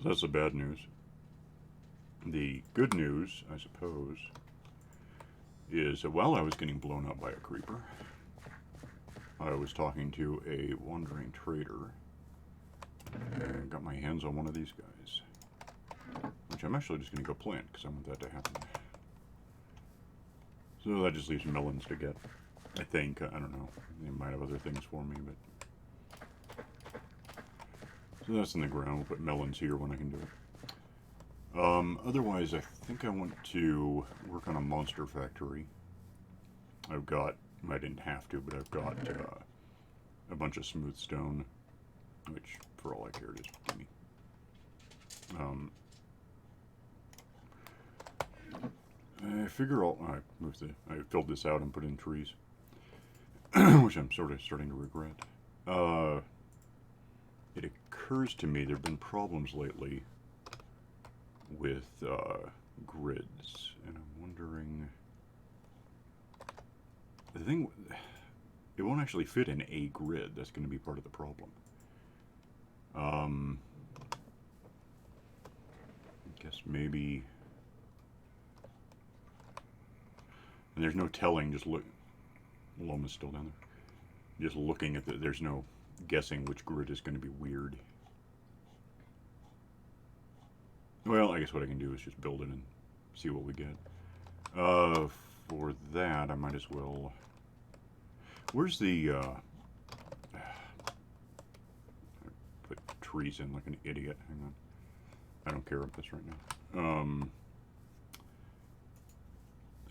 So that's the bad news. The good news, I suppose, is that while I was getting blown up by a creeper, I was talking to a wandering trader and got my hands on one of these guys, which I'm actually just going to go plant because I want that to happen. So that just leaves melons to get, I think. I don't know. They might have other things for me, but... So that's in the ground. We'll put melons here when I can do it. Otherwise, I think I want to work on a monster factory. I've got, I didn't have to, but I've got a bunch of smooth stone, which, for all I care, just give me. I figure I filled this out and put in trees, which I'm sort of starting to regret. It occurs to me there have been problems lately with grids, and I'm wondering. The thing, it won't actually fit in a grid. That's going to be part of the problem. I guess maybe. And there's no telling. Just look. Loma's still down there. Just looking at there's no guessing which grid is going to be weird. Well, I guess what I can do is just build it and see what we get. For that, I might as well... Where's the... I put trees in like an idiot. Hang on. I don't care about this right now.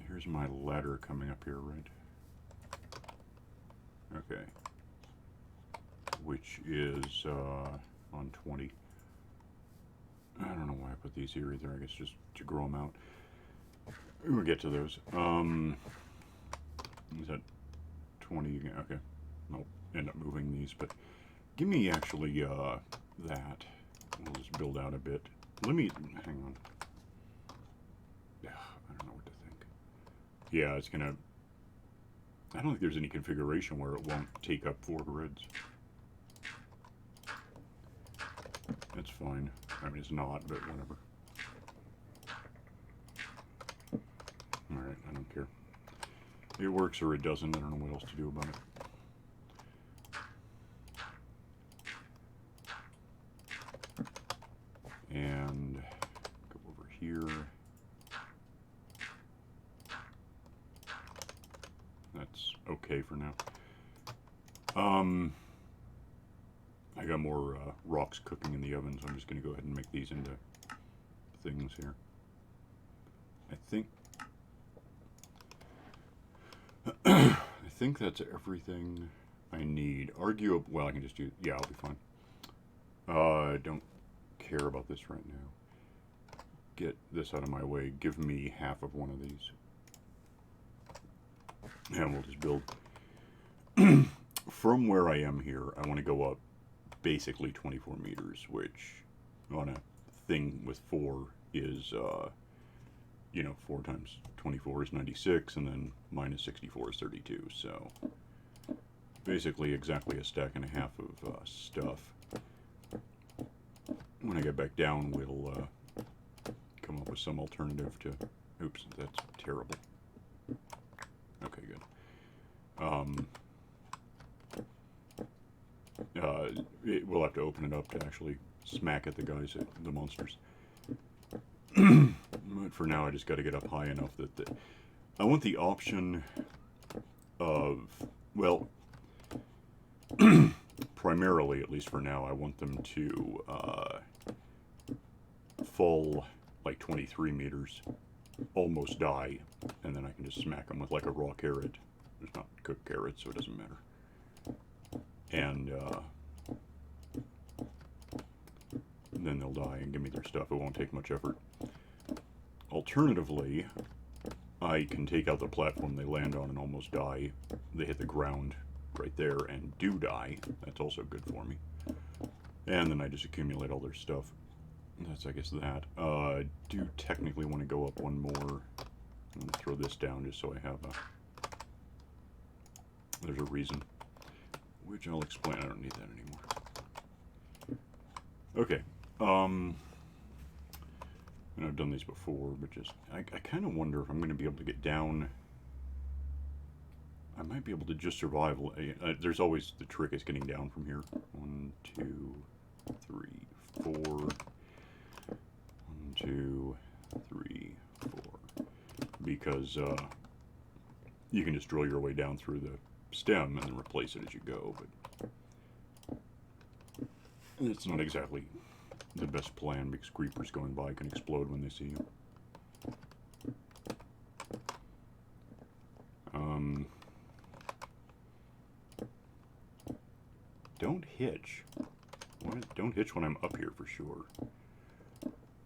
Here's my ladder coming up here, right? Okay. Which is on 20. I don't know why I put these here either. I guess just to grow them out. We'll get to those. Is that 20 again? Okay. I'll end up moving these, but give me actually that. We'll just build out a bit. Let me, hang on. I don't know what to think. Yeah, it's gonna, I don't think there's any configuration where it won't take up 4 grids. That's fine. I mean, it's not, but whatever. Alright, I don't care. It works or it doesn't. I don't know what else to do about it. And go over here. That's okay for now. I got more rocks cooking in the oven, so I'm just going to go ahead and make these into things here. I think that's everything I need. Well, I can just do, yeah, I'll be fine. I don't care about this right now. Get this out of my way. Give me half of one of these. And we'll just build. From where I am here, I want to go up basically 24 meters, which on a thing with 4 is, 4 times 24 is 96, and then minus 64 is 32, so basically exactly a stack and a half of stuff. When I get back down, we'll come up with some alternative to... Oops, that's terrible. Okay, good. We'll have to open it up to actually smack at the guys, at the monsters. But for now, I just got to get up high enough that I want the option of, well, primarily, at least for now, I want them to fall like 23 meters, almost die, and then I can just smack them with like a raw carrot. It's not cooked carrot, so it doesn't matter. And then they'll die and give me their stuff. It won't take much effort. Alternatively, I can take out the platform they land on and almost die. They hit the ground right there and do die. That's also good for me. And then I just accumulate all their stuff. That's, I guess, that. I do technically want to go up one more. I'm going to throw this down just so I have a... There's a reason. Which I'll explain. I don't need that anymore. Okay. And I've done these before, but just, I kind of wonder if I'm going to be able to get down. I might be able to just survive. There's always the trick is getting down from here. 1, 2, 3, 4. 1, 2, 3, 4. Because you can just drill your way down through the stem and then replace it as you go, but it's not exactly the best plan because creepers going by can explode when they see you. Don't hitch. What? Don't hitch when I'm up here for sure.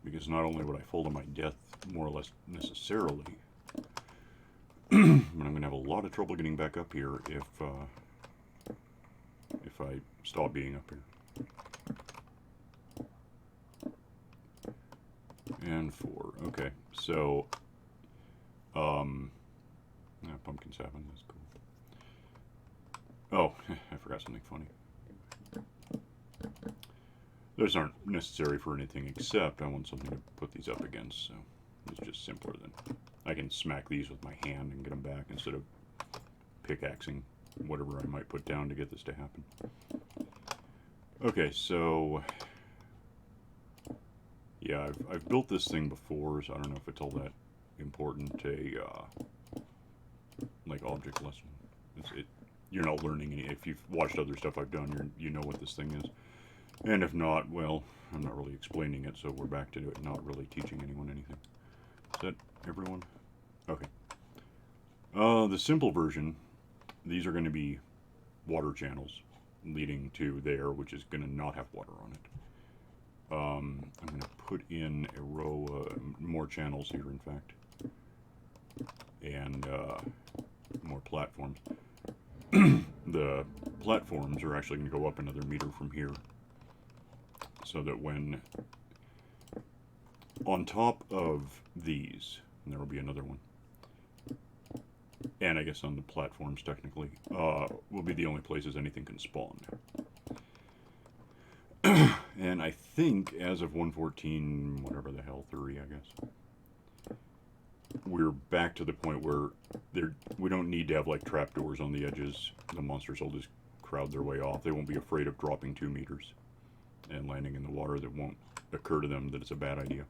Because not only would I fall to my death more or less necessarily, but I'm going to have a lot of trouble getting back up here if I stop being up here. And 4. Okay, so pumpkin sapling, that's cool. Oh, I forgot something funny. Those aren't necessary for anything except I want something to put these up against, so it's just simpler than I can smack these with my hand and get them back instead of pickaxing whatever I might put down to get this to happen. Okay, so yeah, I've built this thing before, so I don't know if it's all that important like object lesson. You're not learning any. If you've watched other stuff I've done, you know what this thing is. And if not, well, I'm not really explaining it, so we're back to it, not really teaching anyone anything. Is that everyone? Okay. The simple version, these are going to be water channels leading to there, which is going to not have water on it. I'm going to put in a row, more channels here, in fact, and more platforms. The platforms are actually going to go up another meter from here, so that when on top of these, and there will be another one, and I guess on the platforms technically, will be the only places anything can spawn. And I think as of 1.14, whatever the hell, 3, I guess, we're back to the point where we don't need to have like trapdoors on the edges. The monsters will just crowd their way off. They won't be afraid of dropping 2 meters and landing in the water. That won't occur to them that it's a bad idea.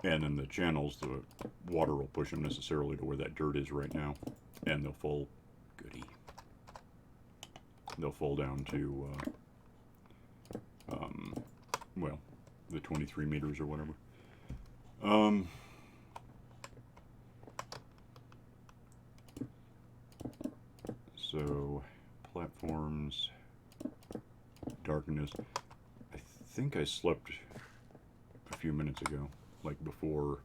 And in the channels, the water will push them necessarily to where that dirt is right now, and they'll fall. Goody. They'll fall down to well, the 23 meters or whatever. So platforms, darkness. I think I slept a few minutes ago, like before,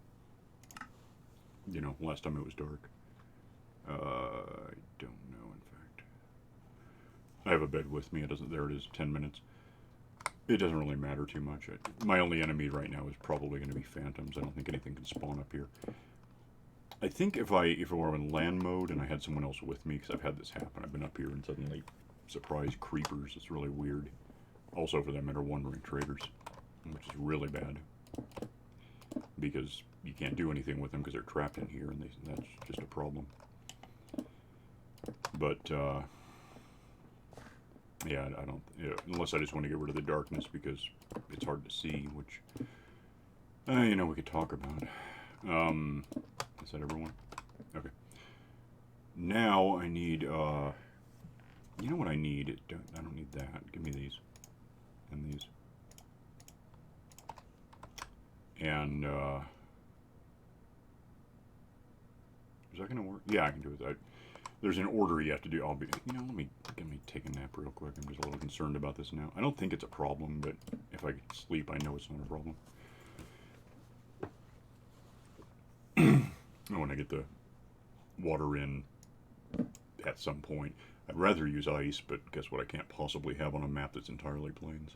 you know, last time it was dark. I don't know, in fact. I have a bed with me. It doesn't. There it is. 10 minutes. It doesn't really matter too much. My only enemy right now is probably going to be phantoms. I don't think anything can spawn up here. I think if I were in land mode and I had someone else with me, because I've had this happen. I've been up here and suddenly surprise creepers. It's really weird. Also, for that matter, wandering traders, which is really bad because you can't do anything with them because they're trapped in here, and that's just a problem. But yeah, I don't. Unless I just want to get rid of the darkness because it's hard to see, which you know, we could talk about. Is that everyone? Okay. Now I need. You know what I need? I don't need that. Give me these and these. And is that gonna work? Yeah, I can do it. There's an order you have to do. I'll be, you know, let me take a nap real quick. I'm just a little concerned about this now. I don't think it's a problem, but if I sleep, I know it's not a problem. When I get the water in at some point, I'd rather use ice, but guess what? I can't possibly have on a map that's entirely plains.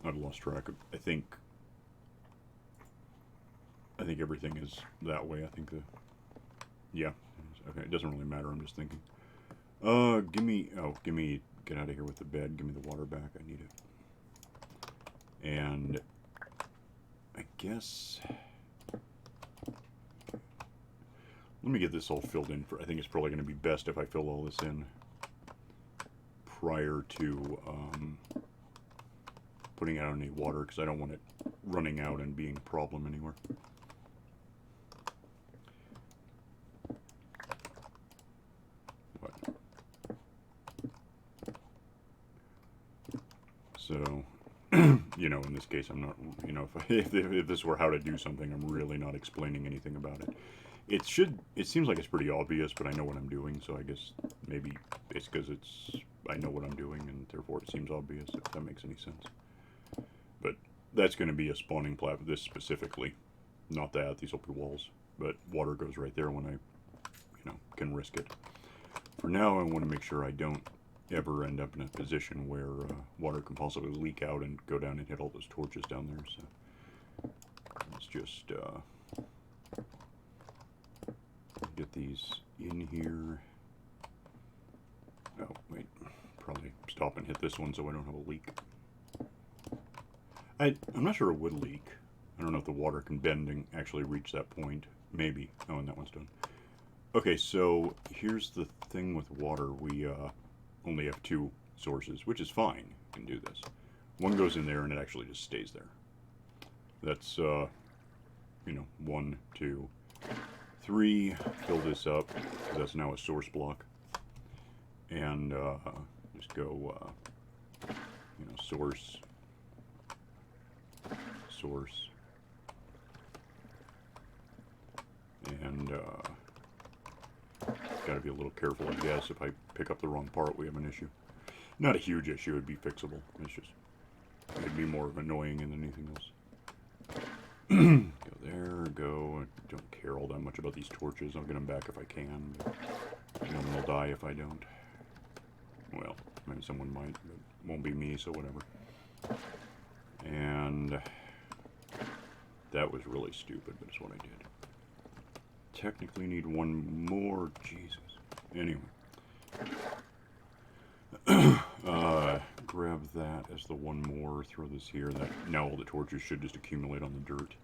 I've lost track of. I think everything is that way. I think yeah. Okay, it doesn't really matter. I'm just thinking. Get out of here with the bed. Give me the water back. I need it. And I guess let me get this all filled in. I think it's probably going to be best if I fill all this in prior to putting out any water, because I don't want it running out and being a problem anywhere. What? So, you know, in this case, I'm not, you know, if this were how to do something, I'm really not explaining anything about it. It seems like it's pretty obvious, but I know what I'm doing, so I guess maybe it's because I know what I'm doing, and therefore it seems obvious, if that makes any sense. But that's going to be a spawning plat, this specifically, not that, these will be walls, but water goes right there when I, you know, can risk it. For now, I want to make sure I don't ever end up in a position where water can possibly leak out and go down and hit all those torches down there, so let's just get these in here. Oh, wait. Probably stop and hit this one so I don't have a leak. I'm not sure it would leak. I don't know if the water can bend and actually reach that point. Maybe. Oh, and that one's done. Okay, so here's the thing with water. We only have 2 sources, which is fine. You can do this. One goes in there and it actually just stays there. That's, you know, 1, 2, 3. Fill this up. That's now a source block. And just go, you know, source, and gotta be a little careful, I guess. If I pick up the wrong part, we have an issue. Not a huge issue, it'd be fixable. It's just, it'd be more of annoying than anything else. Go there, go. I don't care all that much about these torches. I'll get them back if I can. But no one will die if I don't. Well, maybe someone might, but it won't be me, so whatever. And that was really stupid, but it's what I did. Technically need one more. Jesus. Anyway. Grab that as the one more. Throw this here. That now all the torches should just accumulate on the dirt.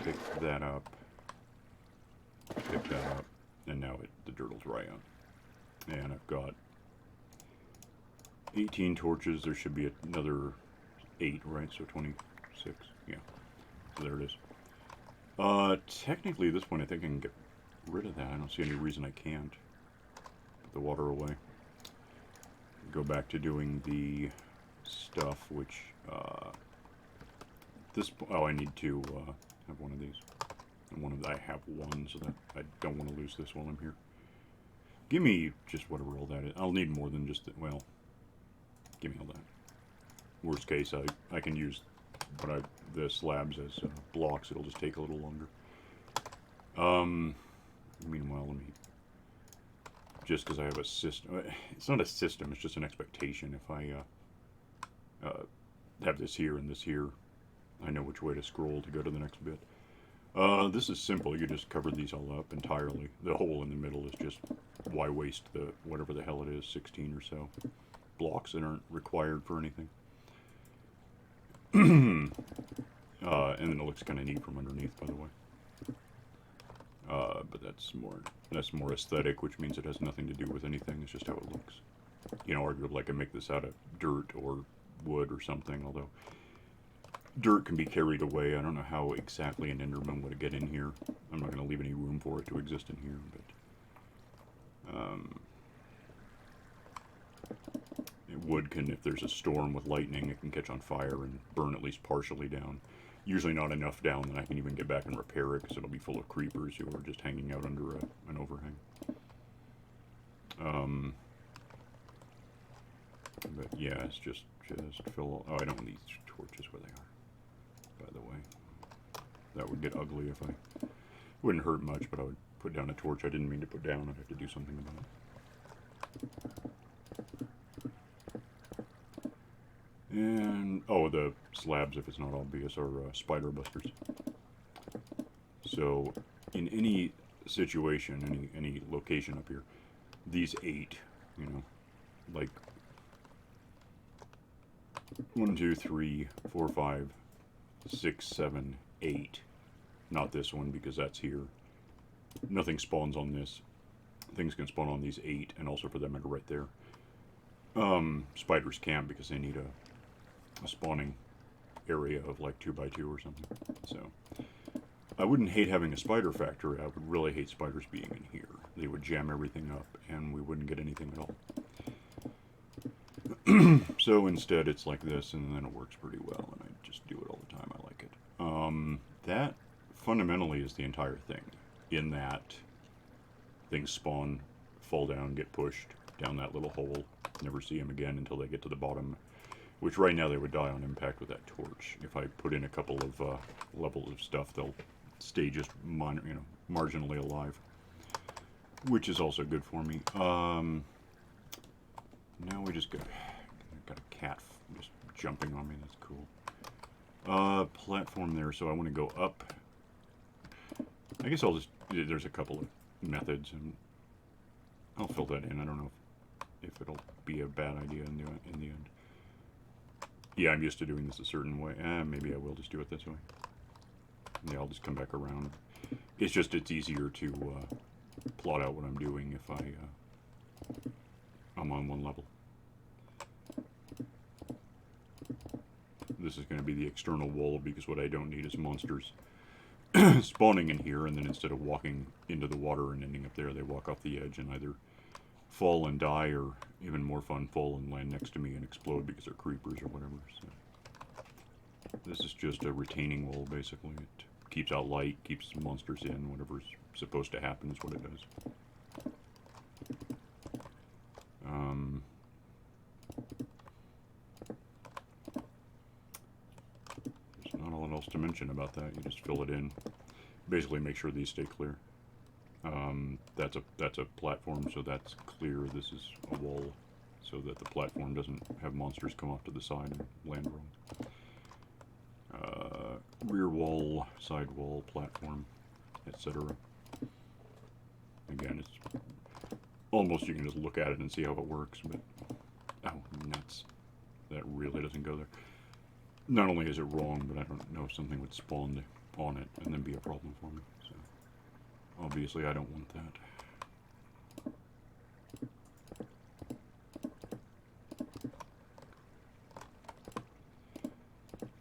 Pick that up. Pick that up. And now the dirt will dry out. And I've got 18 torches. There should be another 8, right? So 26. Yeah. So there it is. Technically at this point I think I can get rid of that. I don't see any reason I can't. Put the water away. Go back to doing the stuff, which, I need to, have one of these. And I have one, so that I don't want to lose this while I'm here. Give me just whatever all that is. I'll need more than just, well, give me all that. Worst case, I can use the slabs as blocks. It'll just take a little longer. Meanwhile, let me, just because I have a system, it's not a system, it's just an expectation. If I have this here and this here, I know which way to scroll to go to the next bit. This is simple. You just cover these all up entirely. The hole in the middle is just, why waste the, whatever the hell it is, 16 or so blocks that aren't required for anything. And then it looks kind of neat from underneath, by the way. But that's more aesthetic, which means it has nothing to do with anything. It's just how it looks. You know, arguably I can make this out of dirt or wood or something, although dirt can be carried away. I don't know how exactly an Enderman would get in here. I'm not going to leave any room for it to exist in here, but wood can, if there's a storm with lightning, it can catch on fire and burn at least partially down. Usually not enough down that I can even get back and repair it, because it'll be full of creepers who are just hanging out under an overhang. But yeah, it's just fill. Oh, I don't need torches where they are, by the way. That would get ugly if I... Wouldn't hurt much, but I would put down a torch I didn't mean to put down. I'd have to do something about it. And, oh, the slabs, if it's not obvious, are spider busters. So, in any situation, any location up here, these 8, you know, like 1, 2, 3, 4, 5, 6, 7, 8. Not this one because that's here. Nothing spawns on this. Things can spawn on these 8, and also for that matter right there. Spiders can't because they need a spawning area of like 2 by 2 or something. So I wouldn't hate having a spider factory. I would really hate spiders being in here. They would jam everything up, and we wouldn't get anything at all. So instead, it's like this, and then it works pretty well, and I just do it all the time. I like it. That fundamentally is the entire thing. In that, things spawn, fall down, get pushed down that little hole. Never see them again until they get to the bottom, which right now they would die on impact with that torch. If I put in a couple of levels of stuff, they'll stay just marginally alive, which is also good for me. Now we just got a cat just jumping on me. That's cool. Platform there, so I want to go up. I guess I'll just, there's a couple of methods, and I'll fill that in. I don't know if it'll be a bad idea in the end. Yeah, I'm used to doing this a certain way. Maybe I will just do it this way. Yeah, I'll just come back around. It's just, it's easier to plot out what I'm doing if I'm on one level. This is going to be the external wall because what I don't need is monsters spawning in here, and then instead of walking into the water and ending up there, they walk off the edge and either fall and die, or even more fun, fall and land next to me and explode because they're creepers or whatever. So this is just a retaining wall, basically. It keeps out light, keeps monsters in. Whatever's supposed to happen is what it does. There's not a lot else to mention about that. You just fill it in. Basically make sure these stay clear. That's a platform, so that's clear. This is a wall, so that the platform doesn't have monsters come off to the side and land wrong. Rear wall, side wall, platform, etc. Again, it's almost, you can just look at it and see how it works, but oh, nuts. That really doesn't go there. Not only is it wrong, but I don't know if something would spawn on it and then be a problem for me. So obviously I don't want that.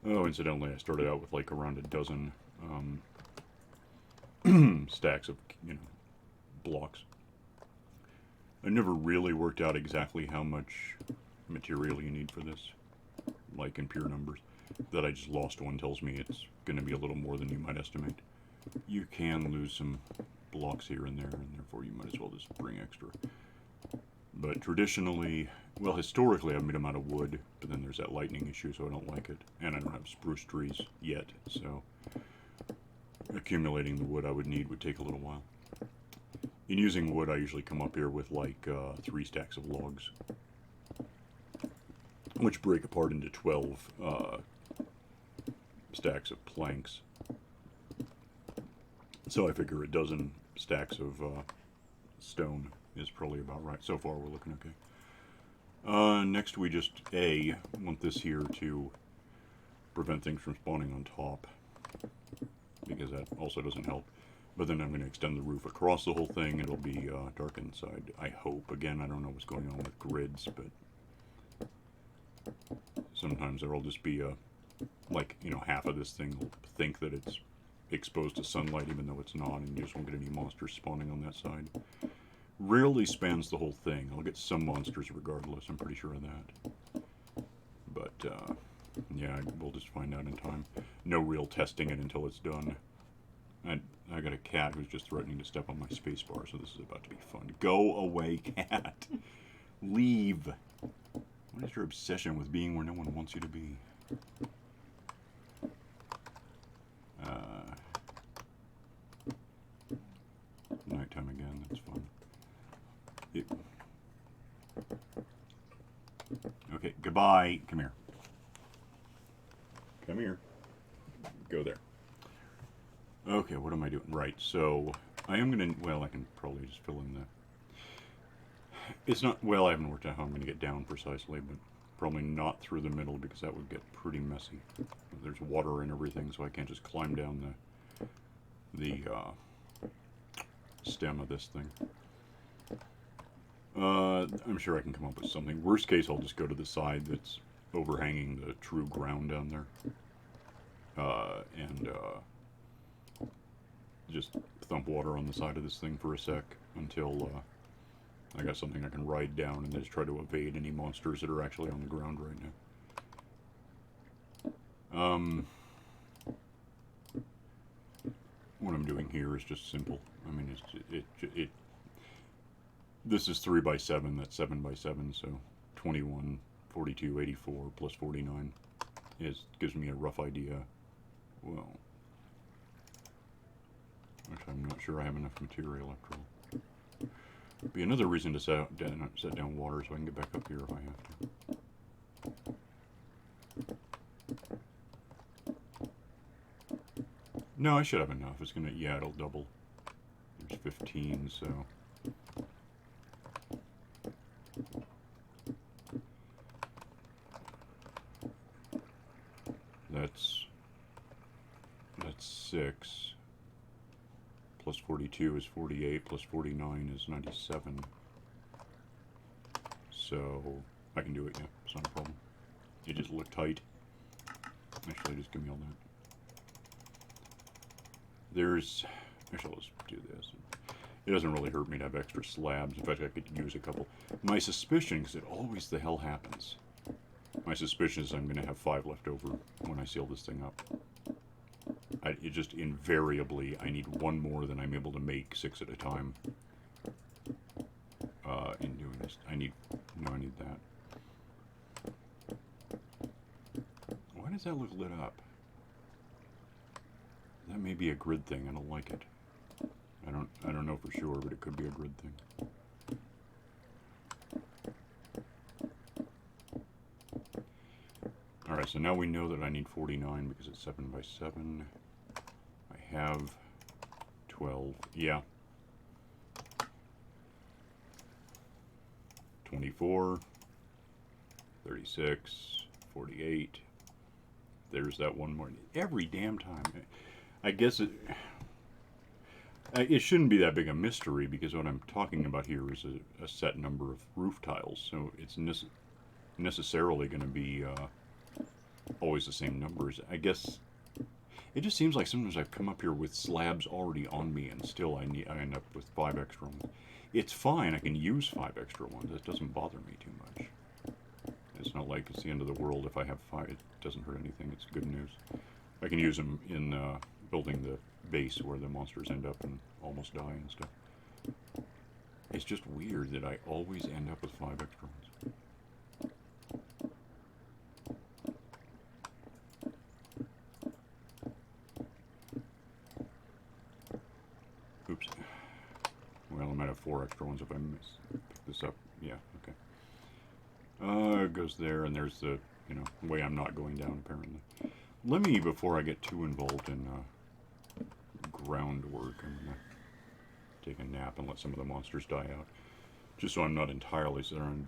Oh, incidentally, I started out with like around a dozen stacks of, blocks. I never really worked out exactly how much material you need for this, like in pure numbers. That I just lost one tells me it's going to be a little more than you might estimate. You can lose some blocks here and there, and therefore you might as well just bring extra. But traditionally, well, historically I've made them out of wood, but then there's that lightning issue, so I don't like it. And I don't have spruce trees yet, so accumulating the wood I would need would take a little while. In using wood, I usually come up here with like 3 stacks of logs, which break apart into 12 stacks of planks. So I figure a dozen stacks of stone is probably about right. So far we're looking okay. Next we just want this here to prevent things from spawning on top, because that also doesn't help. But then I'm going to extend the roof across the whole thing. It'll be dark inside, I hope. Again, I don't know what's going on with grids, but sometimes there will just be half of this thing will think that it's exposed to sunlight even though it's not, and you just won't get any monsters spawning on that side. Rarely spans the whole thing. I'll get some monsters regardless, I'm pretty sure of that. But yeah, we'll just find out in time. No real testing it until it's done. I got a cat who's just threatening to step on my spacebar, so this is about to be fun. Go away, cat! Leave! What is your obsession with being where no one wants you to be? Nighttime again, that's fun. Okay, goodbye. Come here. Come here. Go there. Okay, what am I doing? Right, so I am gonna, well, I can probably just fill in the, it's not, well, I haven't worked out how I'm gonna get down precisely, but probably not through the middle because that would get pretty messy. There's water and everything, so I can't just climb down the stem of this thing. I'm sure I can come up with something. Worst case, I'll just go to the side that's overhanging the true ground down there. And just thump water on the side of this thing for a sec until I got something I can ride down and just try to evade any monsters that are actually on the ground right now. What I'm doing here is just simple. I mean, this is 3 by 7, that's 7 by 7, so 21, 42, 84 plus 49 gives me a rough idea. Well, actually, I'm not sure I have enough material after all. Be another reason to set down water so I can get back up here if I have to. No, I should have enough. It's gonna, yeah, it'll double. There's 15, so. That's 6. Plus 42 is 48, plus 49 is 97. So, I can do it, yeah, it's not a problem. It just looked tight. Actually, just give me all that. Actually, let's do this. It doesn't really hurt me to have extra slabs. In fact, I could use a couple. My suspicion, because it always the hell happens, my suspicion is I'm going to have 5 left over when I seal this thing up. It just invariably, I need 1 more than I'm able to make 6 at a time. In doing this, I need that. Why does that look lit up? That may be a grid thing. I don't like it. I don't know for sure, but it could be a grid thing. Alright, so now we know that I need 49 because it's 7 by 7. I have 12. Yeah. 24. 36. 48. There's that one more. Every damn time. I guess it shouldn't be that big a mystery because what I'm talking about here is a set number of roof tiles. So it's necessarily going to be always the same numbers. I guess it just seems like sometimes I've come up here with slabs already on me and still I end up with 5 extra ones. It's fine, I can use 5 extra ones. It doesn't bother me too much. It's not like it's the end of the world if I have 5. It doesn't hurt anything. It's good news. I can use them in building the base where the monsters end up and almost die and stuff. It's just weird that I always end up with 5 extra ones. Oops. Well, I might have 4 extra ones if I pick this up. Yeah, okay. It goes there, and there's the, way I'm not going down, apparently. Let me, before I get too involved in groundwork, I'm going to take a nap and let some of the monsters die out. Just so I'm not entirely certain.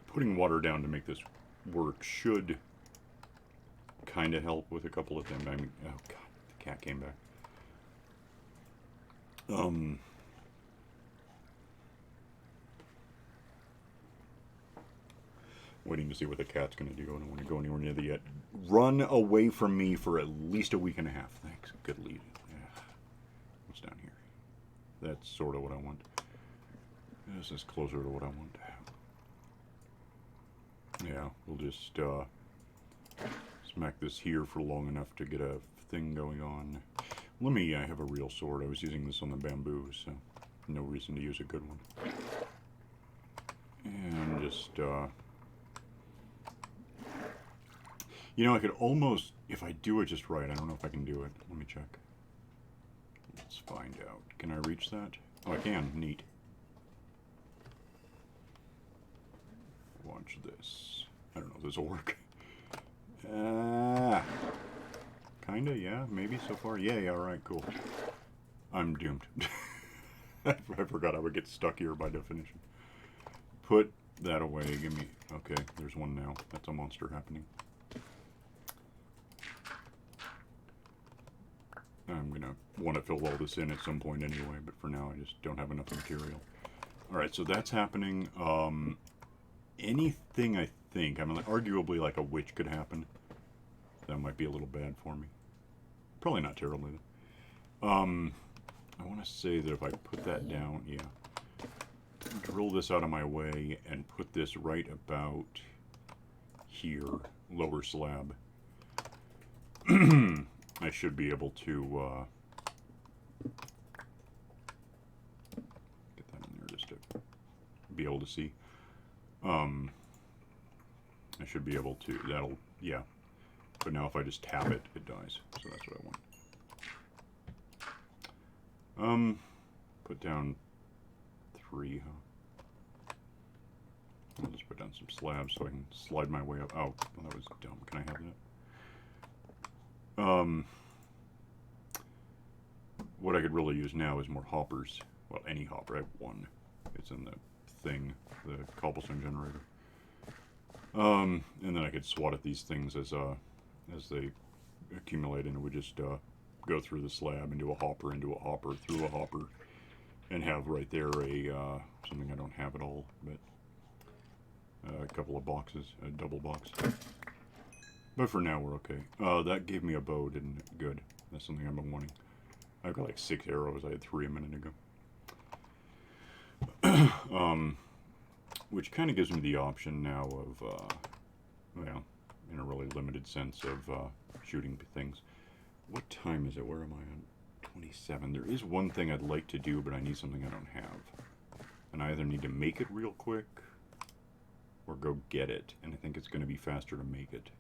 Putting water down to make this work should kind of help with a couple of them. I mean, oh god, the cat came back. Waiting to see what the cat's going to do. I don't want to go anywhere near the yet. Run away from me for at least a week and a half. Thanks. Good lead. Yeah. What's down here? That's sort of what I want. This is closer to what I want. Yeah, we'll just smack this here for long enough to get a thing going on. I have a real sword. I was using this on the bamboo, so no reason to use a good one. And just, I could almost, if I do it just right, I don't know if I can do it. Let me check. Let's find out. Can I reach that? Oh, I can. Neat. Watch this. I don't know if this will work. Kinda, yeah, maybe so far. Yeah, alright, cool. I'm doomed. I forgot I would get stuck here by definition. Put that away. Give me... Okay, there's one now. That's a monster happening. I'm going to want to fill all this in at some point anyway, but for now I just don't have enough material. Alright, so that's happening. Anything I think, I mean, arguably like a witch could happen. That might be a little bad for me. Probably not terribly though. I want to say that if I put that down, yeah. Drill this out of my way and put this right about here, lower slab. I should be able to get that in there just to be able to see. I should be able to, that'll, yeah. But now if I just tap it, it dies. So that's what I want. Put down 3, huh? I'll just put down some slabs so I can slide my way up. Oh, well, that was dumb. Can I have that? What I could really use now is more hoppers. Well, any hopper. I have one. It's in the thing, the cobblestone generator. And then I could swat at these things as they accumulate, and it would just go through the slab into a hopper, through a hopper, and have right there a something I don't have at all, but a couple of boxes, a double box. But for now we're okay. That gave me a bow, didn't it? Good. That's something I've been wanting. I've got like 6 arrows. I had 3 a minute ago. Which kind of gives me the option now of, well, in a really limited sense of shooting things. What time is it? Where am I on? 27. There is one thing I'd like to do, but I need something I don't have. And I either need to make it real quick or go get it. And I think it's going to be faster to make it.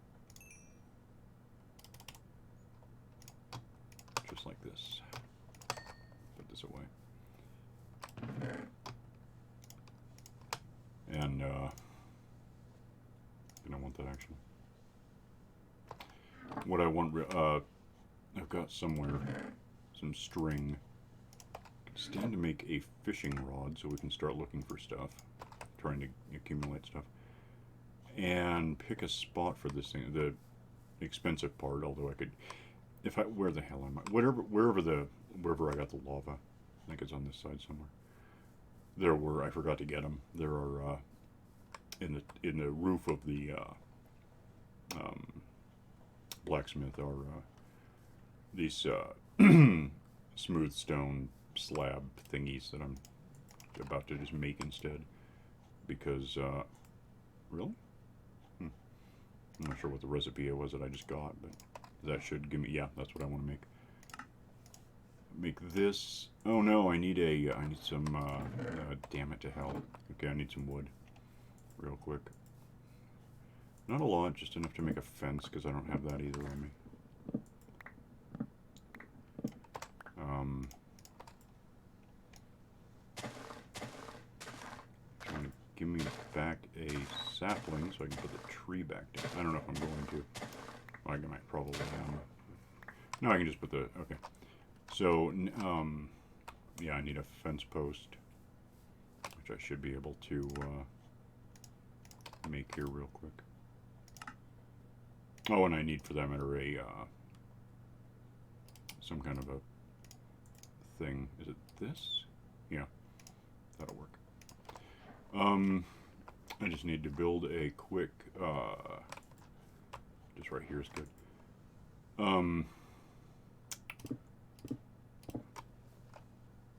Just like this. Put this away. And, didn't want that actually. What I want, I've got somewhere some string. Stand to make a fishing rod so we can start looking for stuff. Trying to accumulate stuff. And pick a spot for this thing. The expensive part, although I could, if I, where the hell am I? Wherever I got the lava. I think it's on this side somewhere. There were, I forgot to get them. There are, in the roof of the blacksmith are these smooth stone slab thingies that I'm about to just make instead. Because, really? I'm not sure what the recipe was that I just got, but that should give me, yeah, that's what I want to make. Make this, oh no, I need some, damn it to hell. Okay, I need some wood, real quick. Not a lot, just enough to make a fence, because I don't have that either on me. Trying to give me back a sapling so I can put the tree back down. I don't know if I'm going to. Well, I might probably no, I can just put the, okay. So, yeah, I need a fence post, which I should be able to make here real quick. Oh, and I need, for that matter, a some kind of a thing. Is it this? Yeah, that'll work. I just need to build a quick, just right here is good.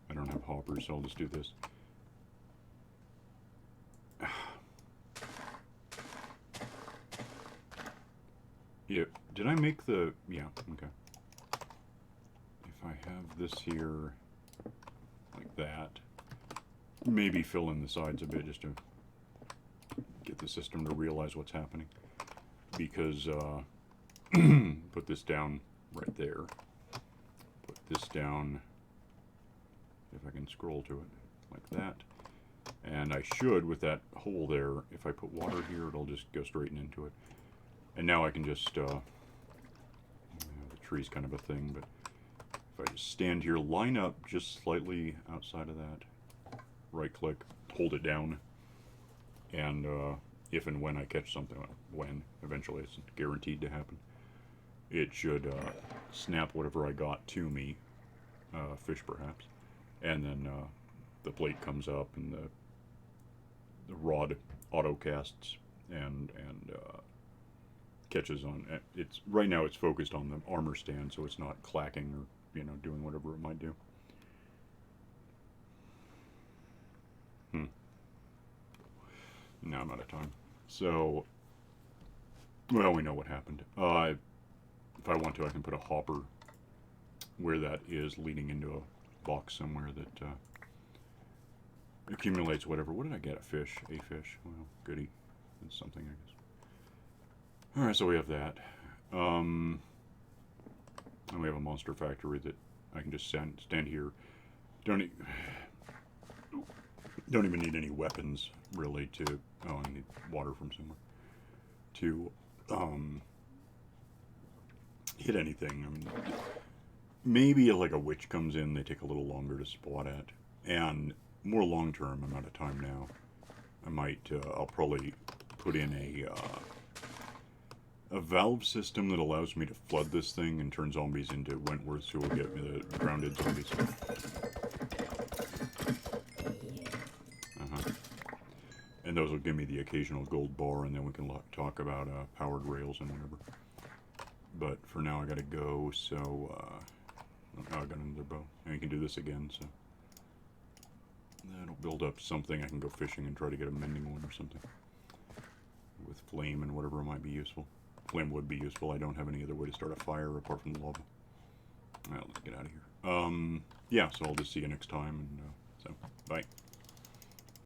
I don't have hoppers, so I'll just do this. Yeah, did I make the, yeah, okay. If I have this here, like that, maybe fill in the sides a bit just to get the system to realize what's happening. Because, put this down right there. Put this down, if I can scroll to it, like that. And I should, with that hole there, if I put water here, it'll just go straight into it. And now I can just, the tree's kind of a thing, but if I just stand here, line up just slightly outside of that, right click, hold it down, and if and when I catch something, when eventually it's guaranteed to happen, it should snap whatever I got to me, fish perhaps, and then the plate comes up and the rod auto casts and catches on. It's right now it's focused on the armor stand, so it's not clacking or doing whatever it might do. Now I'm out of time. So, well, we know what happened. If I want to, I can put a hopper where that is, leading into a box somewhere that accumulates whatever. What did I get? A fish. A fish. Well, goody. That's something, I guess. Alright, so we have that. And we have a monster factory that I can just stand here. Don't even need any weapons, really, to... Oh, I need water from somewhere. To, hit anything. I mean, maybe like a witch comes in, they take a little longer to spot at. And more long term, I'm out of time now. I might, I'll probably put in a valve system that allows me to flood this thing and turn zombies into Wentworths who will get me the grounded zombies. And those will give me the occasional gold bar, and then we can talk about powered rails and whatever. But for now, I gotta go, so... oh, I got another bow. And we can do this again, so... That'll build up something. I can go fishing and try to get a mending one or something. With flame and whatever might be useful. Flame would be useful. I don't have any other way to start a fire apart from the lava. Well, let's get out of here. Yeah, so I'll just see you next time, and so, bye.